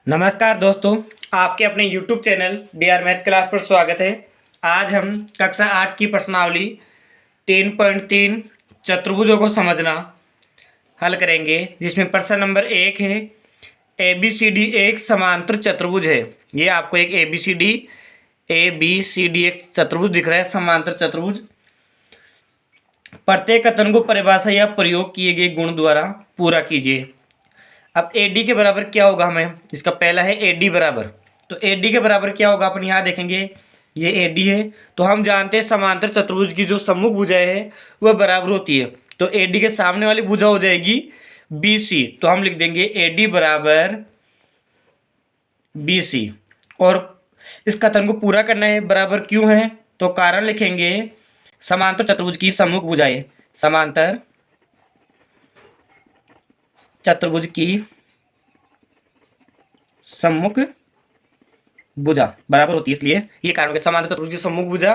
नमस्कार दोस्तों, आपके अपने YouTube channel DR math class पर स्वागत है। आज हम कक्षा 8 की प्रश्नावली 3.3 चतुर्भुजों को समझना हल करेंगे, जिसमें प्रश्न नंबर 1 है ABCD एक समांतर चतुर्भुज है। ये आपको एक ABCD एक चतुर्भुज दिख रहा है, समांतर चतुर्भुज। प्रत्येक कथन को परिभाषा या प्रयोग किए गए गुण द्वारा पूरा कीजिए। अब AD के बराबर क्या होगा, हमें इसका पहला है AD बराबर। तो AD के बराबर क्या होगा, अपन यहाँ देखेंगे ये AD है। तो हम जानते हैं समांतर चतुर्भुज की जो सम्मुख भुजाएं है वह बराबर होती है। तो AD के सामने वाली भुजा हो जाएगी BC। तो हम लिख देंगे AD बराबर BC। और इस कथन को पूरा करना है, बराबर क्यों है तो कारण लिखेंगे समांतर चतुर्भुज की सम्मुख भुजाएं, समांतर चतुर्भुज की सम्मुख भुजा बराबर होती है, इसलिए ये कारण हो गया। समांतर चतुर्भुज की सम्मुख भुजा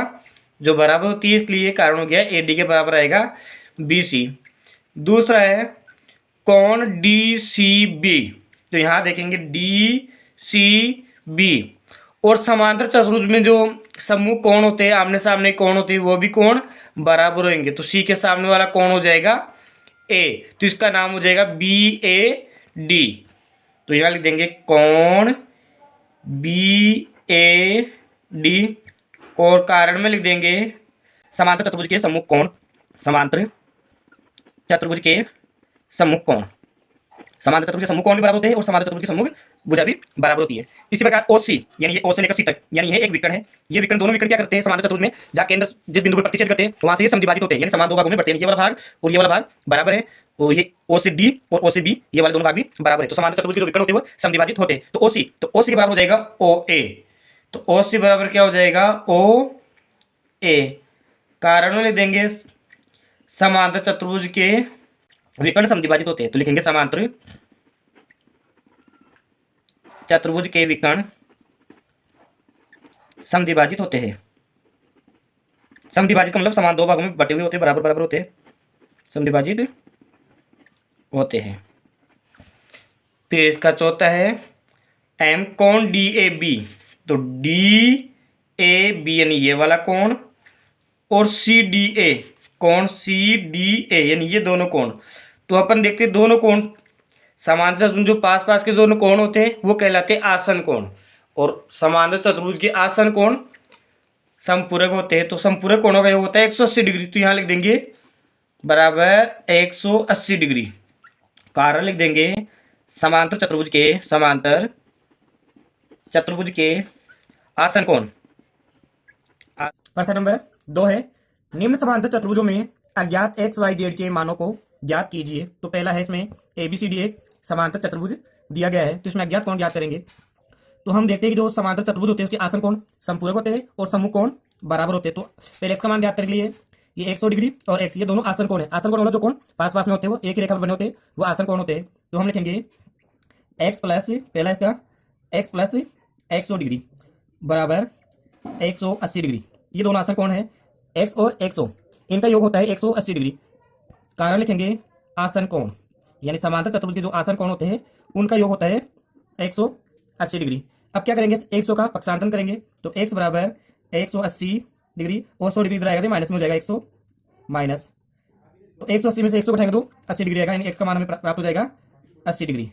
जो बराबर होती है, इसलिए ये कारण हो गया AD के बराबर आएगा BC। दूसरा है कोण DCB। तो यहाँ देखेंगे DCB। और समांतर चतुर्भुज में जो सम्मुख कोण होते हैं, आमने सामने कोण होते हैं, वो भी कोण बराबर होंगे। तो C के सामने वाला कोण हो जाएगा A, तो इसका नाम हो जाएगा BAD। तो यहाँ लिख देंगे कोण BAD। और कारण में लिख देंगे समांतर चतुर्भुज के सम्मुख कोण, समांतर चतुर्भुज के सम्मुख कोण। समांतर चतुर्भुज के सम्मुख कोण भी बराबर होते हैं और समांतर चतुर्भुज की सम्मुख भुजा भी बराबर होती है। इसी प्रकार OC, यानी ये O से लेकर C तक, यानी ये एक विकर्ण है। ये विकर्ण, दोनों विकर्ण क्या करते हैं समांतर चतुर्भुज में, जहाँ केंद्र जिस बिंदु पर प्रतिच्छेद करते हैं वहां से ये समद्विभाजित होते हैं, यानी समान दो भागों में बढ़ते हैं। ये वाला भाग और ये वाला भाग बराबर है। और ये OCD और OCB, ये वाले दोनों भाग भी बराबर है। तो समांतर चतुर्भुज के जो विकर्ण होते हैं वो समद्विभाजित होते हैं। तो OC के बराबर हो जाएगा OA। तो OC बराबर क्या हो जाएगा OA। कारण में लिख देंगे समांतर चतुर्भुज के विकर्ण समद्विभाजित होते हैं। तो लिखेंगे समांतर चतुर्भुज के विकर्ण समद्विभाजित होते हैं। समद्विभाजित का मतलब समान दो भागों में बटे हुए होते हैं, बराबर बराबर होते हैं, समद्विभाजित होते हैं। फिर इसका चौथा है M कोण DAB। तो DAB यानी ये वाला कोण और CDA, कोण CDA यानी ये दोनों कोण। तो अपन देखते हैं दोनों कोण समांतर जो पास पास के दोनों कोण होते हैं वो कहलाते हैं आसन कोण। और समांतर चतुर्भुज के आसन कोण समपूरक होते हैं। तो समपूरक कोणों का योग होता है 180 डिग्री। तो यहाँ लिख देंगे बराबर 180 डिग्री। कारण लिख देंगे समांतर चतुर्भुज के आसन कोण। प्रश्न नंबर 2 है निम्न समांतर चतुर्भुजों में अज्ञात XYZ के मानों को ज्ञात कीजिए। तो पहला है इसमें ABCD एक समांतर चतुर्भुज दिया गया है, तो इसमें अज्ञात कोण ज्ञात करेंगे। तो हम देखते हैं कि जो समांतर चतुर्भुज होते हैं उसके आसन कोण संपूरक होते हैं और सम्मुख कोण बराबर होते हैं। तो पहले x का मान ज्ञात कर लिए, ये 100 डिग्री और x, ये दोनों आसन कोण है। आसन कोण वाला जो कोण पास पास में होते हैं वो एक ही रेखा पर बने होते हैं, वो आसन कोण होते हैं। तो हम लिखेंगे x प्लस पहला इसका x प्लस 100 डिग्री बराबर 180 डिग्री। ये दोनों आसन कोण है x और 100, इनका योग होता है 180 डिग्री। कारण लिखेंगे आसन कोण, यानी समांतर चतुर्भुज के जो आसन कोण होते हैं उनका योग होता है 180 डिग्री। अब क्या करेंगे, 100 का पक्षांतरण करेंगे। तो x बराबर 180 डिग्री और 100 डिग्री इधर आएगा तो माइनस में हो जाएगा 100 माइनस। तो 180 में से 100 घटाएंगे तो 80 डिग्री आएगा, यानी x का मान हमें प्राप्त हो जाएगा 80 डिग्री।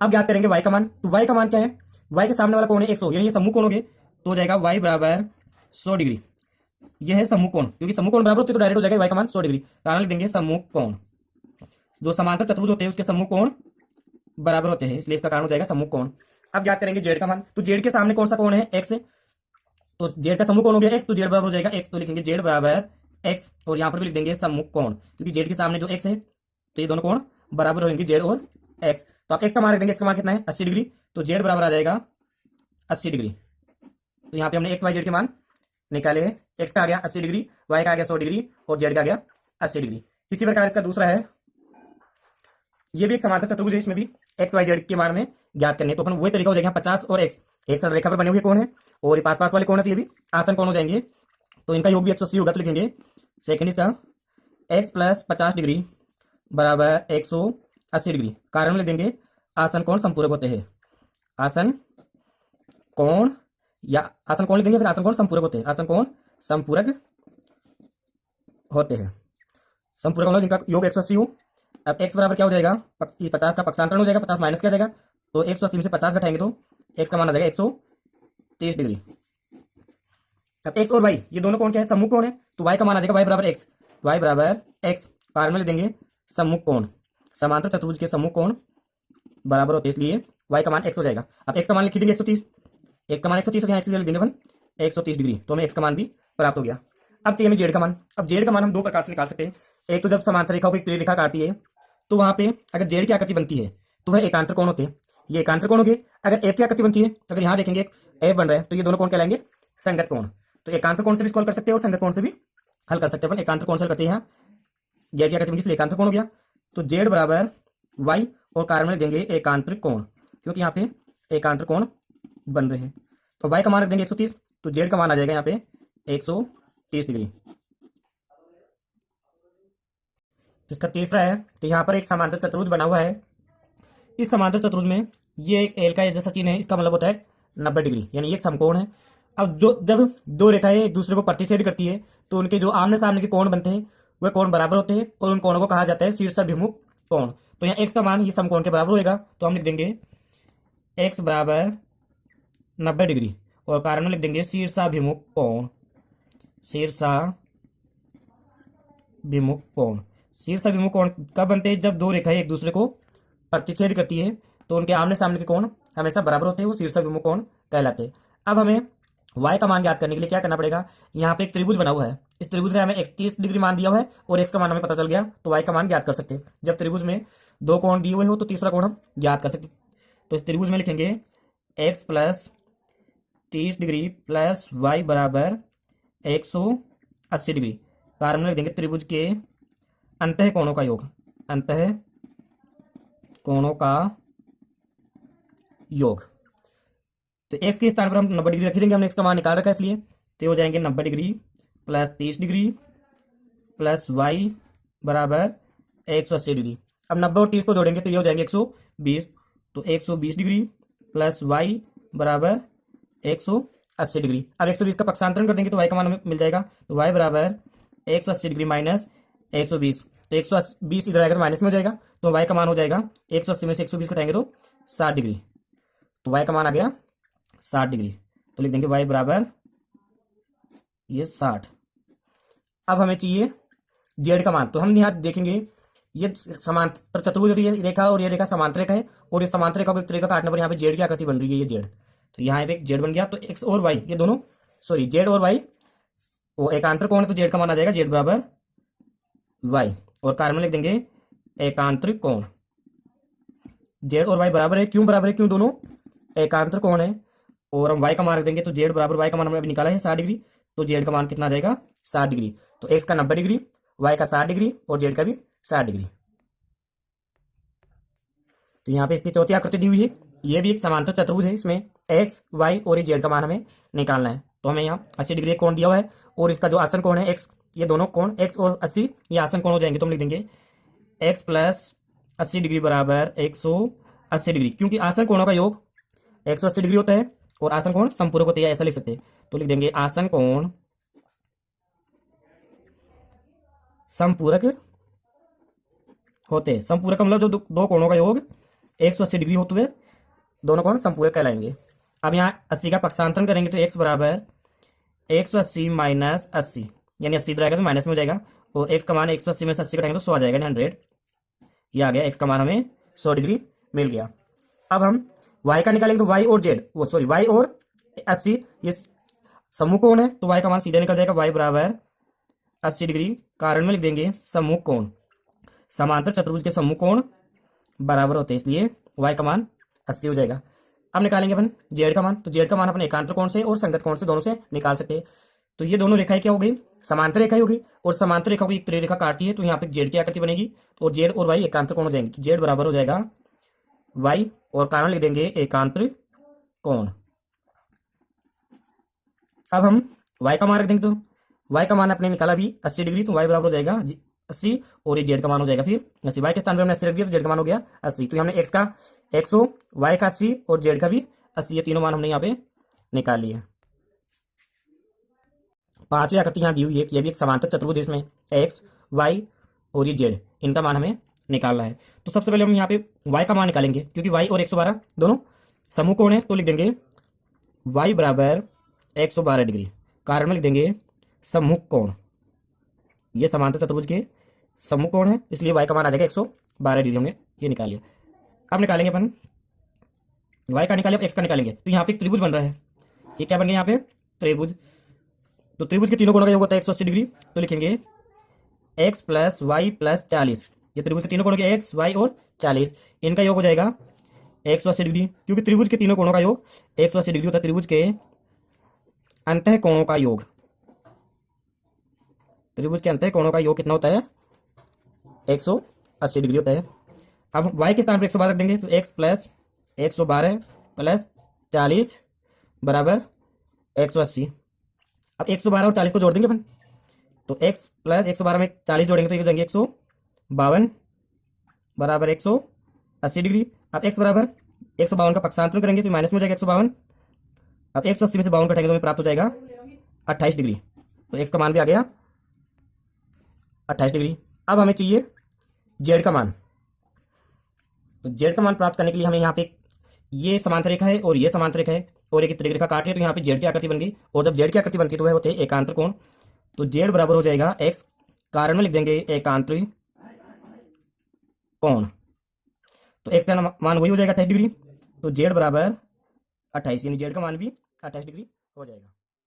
अब ज्ञात करेंगे y का मान। तो y का मान क्या है, y के सामने वाला कोण है 100, यानी ये सम्मुख कोण हो गए। तो हो जाएगा y बराबर 100 डिग्री। यह है सम्मुख कोण, क्योंकि सम्मुख कोण बराबर होते तो डायरेक्ट हो जाएगा y का मान 100 डिग्री। कारण लिख देंगे सम्मुख कोण। जो समांतर चतुर्भुज होते हैं उसके सम्मुख कोण बराबर होते हैं, इसलिए इसका कारण हो जाएगा सम्मुख कोण। अब ज्ञात करेंगे z का मान। तो z के सामने कौन सा कोण है, x। तो z का सम्मुख कोण हो गया x, तो z बराबर हो जाएगा x। तो लिखेंगे z बराबर x और यहाँ पर भी लिख देंगे सम्मुख कोण, क्योंकि z के सामने जो x है तो ये दोनों कोण बराबर होंगे z और x। तो आप x का मान रख देंगे, x का मान कितना है 80 डिग्री। तो z बराबर आ जाएगा 80 डिग्री। तो यहाँ पे हमने XYZ के मान निकाले हैं। x का आ गया 80 डिग्री, y का आ गया 100 डिग्री और z का आ गया 80 डिग्री। इसी प्रकार इसका दूसरा है, ये भी एक समांतर चतुर्भुज है, इसमें भी XYZ के मान में ज्ञात करने। तो अपन वही तरीका हो जाएगा 50 और x, एक सरल रेखा पर बने हुए कोण है और ये पास पास वाले कोण है, तो ये भी आसन कोण हो जाएंगे। तो इनका योग भी 180 होगा। तो लिखेंगे सेकंड इसका x प्लस 50 डिग्री बराबर 180 डिग्री। कारण लिख देंगे आसन कोण संपूरक होते हैं। आसन कोण, या आसन कोण लिख देंगे, फिर आसन कोण संपूरक होते हैं, आसन कोण संपूरक होते हैं। संपूरक होगा जिनका योग 180 हो। अब x बराबर क्या हो जाएगा, 50 का पक्षांतरण हो जाएगा, 50 माइनस किया जाएगा, तो 180 में से 50 घटाएंगे तो x का मान आ जाएगा 130 डिग्री। अब x और y ये दोनों कोण क्या है, सम्मुख कोण है, तो y का मान आ जाएगा y बराबर x, y बराबर x पार में ले देंगे सम्मुख कोण, समांतर चतुर्भुज के सम्मुख कोण बराबर होते हैं, इसलिए y का मान x हो जाएगा। अब x का मान लिख देंगे 130, x का मान 130 और यहाँ x लिख देंगे अपन 130 डिग्री, तो हमें x का मान भी प्राप्त हो गया। अब चाहिए हमें z का मान। अब z का मान हम दो प्रकार से निकाल सकते हैं। एक तो जब समांतर रेखा को एक त्रिरेखा काटती है तो वहां पे अगर z की आकृति बनती है तो वह एकांतर कोण होते हैं, ये एकांतर कोण हो गए। अगर f की आकृति बनती है, अगर यहाँ देखेंगे f बन रहा है, तो ये दोनों कोण कहलाएंगे संगत कोण। तो एकांतर कोण से भी सॉल्व कर सकते हैं और संगत कोण से भी हल कर सकते हैं। अपन एकांतर कोण से हल करते हैं, यहाँ z की आकृति बनी इसलिए एकांतर कोण हो गया, तो z बराबर y और कारण में देंगे एकांतरिक कोण, क्योंकि यहाँ पे एकांतर कोण बन रहे हैं। तो y का मान रख देंगे 130, तो z का मान आ जाएगा यहाँ पे 130 डिग्री। तो इसका तीसरा है, तो यहाँ पर एक समांतर चतुर्भुज बना हुआ है। इस समांतर चतुर्भुज में ये एक एल का जैसा चिन्ह है, इसका मतलब होता है 90 डिग्री, यानी एक समकोण है। अब जब दो रेखाएं एक दूसरे को प्रतिच्छेद करती है तो उनके जो आमने सामने के कोण बनते हैं वह कोण बराबर होते हैं और उन कोणों को कहा जाता है शीर्षाभिमुख कोण। तो यहाँ x का मान ये समकोण के बराबर होगा, तो हम लिख देंगे x बराबर 90 डिग्री और कारण में लिख देंगे शीर्षाभिमुख कोण, शीर्षाभिमुख कोण। शीर्षाभिमुख कोण कब बनते हैं, जब दो रेखाएं एक दूसरे को प्रतिच्छेद करती है तो उनके आमने सामने के कोण हमेशा बराबर होते हैं, वो शीर्षाभिमुख कोण कहलाते हैं। अब हमें y का मान ज्ञात करने के लिए क्या करना पड़ेगा, यहाँ पे एक त्रिभुज बना हुआ है, इस त्रिभुज में हमें 31 डिग्री मान दिया हुआ है और x का मान हमें पता चल गया, तो y का मान ज्ञात कर सकते हैं। जब त्रिभुज में दो कोण दिए हुए हो तो तीसरा कोण हम ज्ञात कर सकते। तो इस त्रिभुज में लिखेंगे x plus 30 degree plus y बराबर 180 डिग्री। कारण में लिख देंगे त्रिभुज के अंतः कोणों का योग, अंतः कोणों का योग। तो x के स्थान पर हम 90 डिग्री रख देंगे, हमने x का मान निकाल रखा है इसलिए, तो हो जाएंगे 90 degree plus 30 degree plus y बराबर 180 डिग्री। अब 90 और 30 को जोड़ेंगे तो ये हो जाएंगे 120, तो 120 डिग्री प्लस y बराबर 180 डिग्री। अब 120 का पक्षांतरण कर देंगे तो y का मान हमें मिल जाएगा, तो y बराबर 180 डिग्री माइनस 120, तो 120 इधर आएगा तो माइनस में हो जाएगा, तो y का मान हो जाएगा 180 में से 120 घटाएंगे तो 60 डिग्री, तो y का मान आ गया 60 डिग्री। तो लिख देंगे y बराबर ये 60। अब हमें चाहिए z का मान, तो हम यहाँ देखेंगे ये समांतर चतुर्भुज रेखा और ये रेखा समांतर रेखा है और इस समांतर रेखा को एक रेखा काटने पर यहाँ पे z की आकृति बन रही है, ये z, तो यहाँ पे z बन गया। तो x और y ये दोनों z और y वो एकांतर कोण है, तो z का मान आ जाएगा z बराबर y और कारण में लिख देंगे एकांतरिक कोण। z और y बराबर है, क्यों बराबर है, क्यों दोनों एकांतर कोण है, और हम y का मान रख देंगे, तो z बराबर y का मान हमने अभी निकाला है 60 डिग्री, तो z का मान कितना आ जाएगा 60 डिग्री। तो x का 90 डिग्री, y का 60 डिग्री और z का भी 60 डिग्री। तो यहाँ पे इसकी चौथी आकृति दी हुई है, ये भी एक समांतर चतुर्भुज है, इसमें x y और z का मान हमें निकालना है। तो हमें यहाँ 80 डिग्री कोण दिया हुआ है और इसका जो आसन कोण है x, ये दोनों कोण x और 80 ये आसन कोण हो जाएंगे, तो हम लिख देंगे x प्लस 80 डिग्री बराबर 180 डिग्री, क्योंकि आसन कोणों का योग 180 डिग्री होता है और आसन कोण संपूरक होते हैं, ऐसा लिख सकते हैं। तो लिख देंगे आसन कोण संपूरक होते हैं। संपूरक का मतलब जो दो कोणों का योग 180 डिग्री होते हुए दोनों कोण संपूरक कहलाएंगे। अब यहाँ 80 का पक्षांतरण करेंगे तो x बराबर 180 माइनस 80, यानी 80 इधर आएगा तो माइनस में हो जाएगा, और x का मान 180 में से 80 घटाएंगे तो 100 आ जाएगा, 100। ये आ गया, x का मान हमें 100 डिग्री मिल गया। अब हम y का निकालेंगे तो y और z y और 80 ये समूह कोण है, तो y का मान सीधे निकल जाएगा, y बराबर 80 डिग्री। कारण में लिख देंगे समूह कोण, समांतर चतुर्भुज के समूह कोण बराबर होते हैं, इसलिए y का मान 80 हो जाएगा। अब निकालेंगे अपन z का मान, तो z का मान अपन एकांतर कोण से और संगत कोण से दोनों से निकाल सकते हैं। तो ये दोनों रेखाएं क्या हो गई, समांतर रेखाएं हो गई, और समांतर रेखा को एक त्रिरेखा काटती है तो यहाँ पे z की आकृति बनेगी, तो z और y एकांतर कोण हो जाएंगे, तो z बराबर हो जाएगा y और कारण लिख देंगे एकांतर कोण। अब हम y का मान रख देंगे, तो y का मान अपने निकाला भी 80 डिग्री, तो y बराबर हो जाएगा 80 और ये जेड का मान हो जाएगा फिर 80। वाई के स्थान पर हमने 80 रख दिया तो जेड का मान हो गया 80। तो हमने एक्स का 100, वाई का 80 और जेड का भी 80, ये तीनों मान हमने यहाँ पे निकाल लिए। पांचवी आकृति यहाँ दी हुई है कि ये भी एक समांतर चतुर्भुज है, इसमें एक्स, वाई और ये जेड, इनका मान हमें निकालना है। तो सबसे पहले हम यहाँ पे वाई का मान निकालेंगे, क्योंकि वाई और 112 दोनों समूह कोण है, तो लिख देंगे वाई बराबर 112 डिग्री। कारण में लिख देंगे समूह कोण, ये समांतर चतुर्भुज के समूह कोण है, इसलिए वाई का मान आ जाएगा 112 डिग्री। हमने ये निकाल लिया। अब निकालेंगे अपन वाई का निकाले, अब एक्स का निकालेंगे। तो यहाँ पे एक त्रिभुज बन रहा है, ये क्या बन गया यहाँ पे त्रिभुज। तो त्रिभुज के तीनों कोणों का योग होता है 180 डिग्री, तो लिखेंगे एक्स प्लस वाई प्लस 40। ये त्रिभुज के तीनों कोणों के एक्स, वाई और 40, इनका योग हो जाएगा 180 डिग्री, क्योंकि त्रिभुज के तीनों कोणों का योग 180 डिग्री होता है। त्रिभुज के अंतः कोणों का योग, त्रिभुज के अंतः कोणों का योग कितना होता है 180 डिग्री होता है। अब वाई के स्थान पर 112 रख देंगे, तो एक्स प्लस 112 प्लस 40 बराबर 180। अब 112 और 40 को जोड़ देंगे अपन, तो x प्लस 112 में 40 जोड़ेंगे तो ये हो जाएंगे 152 बराबर 180 डिग्री। अब x बराबर 152 का पक्षांतरण करेंगे तो माइनस में हो जाएगा 152। अब 180 में से 52 कटेंगे तो हमें प्राप्त हो जाएगा 28 डिग्री। तो x का मान भी आ गया 28 डिग्री। अब हमें चाहिए z का मान। तो z का मान प्राप्त करने के लिए हमें यहाँ पे ये समांतर रेखा है और ये समांतर रेखा है और एक त्रिक रेखा काट रही है, तो यहाँ पे जेड की आकृति बन गई। और जब जेड की आकृति बनती है तो वह होते हैं एकांतर कोण। तो जेड बराबर हो जाएगा एक्स, कारण में लिख देंगे एकांतरी कोण। तो एक्स का मान वही हो जाएगा 28 डिग्री। तो जेड बराबर 28, यानी जेड का मान भी 28 डिग्री हो जाएगा।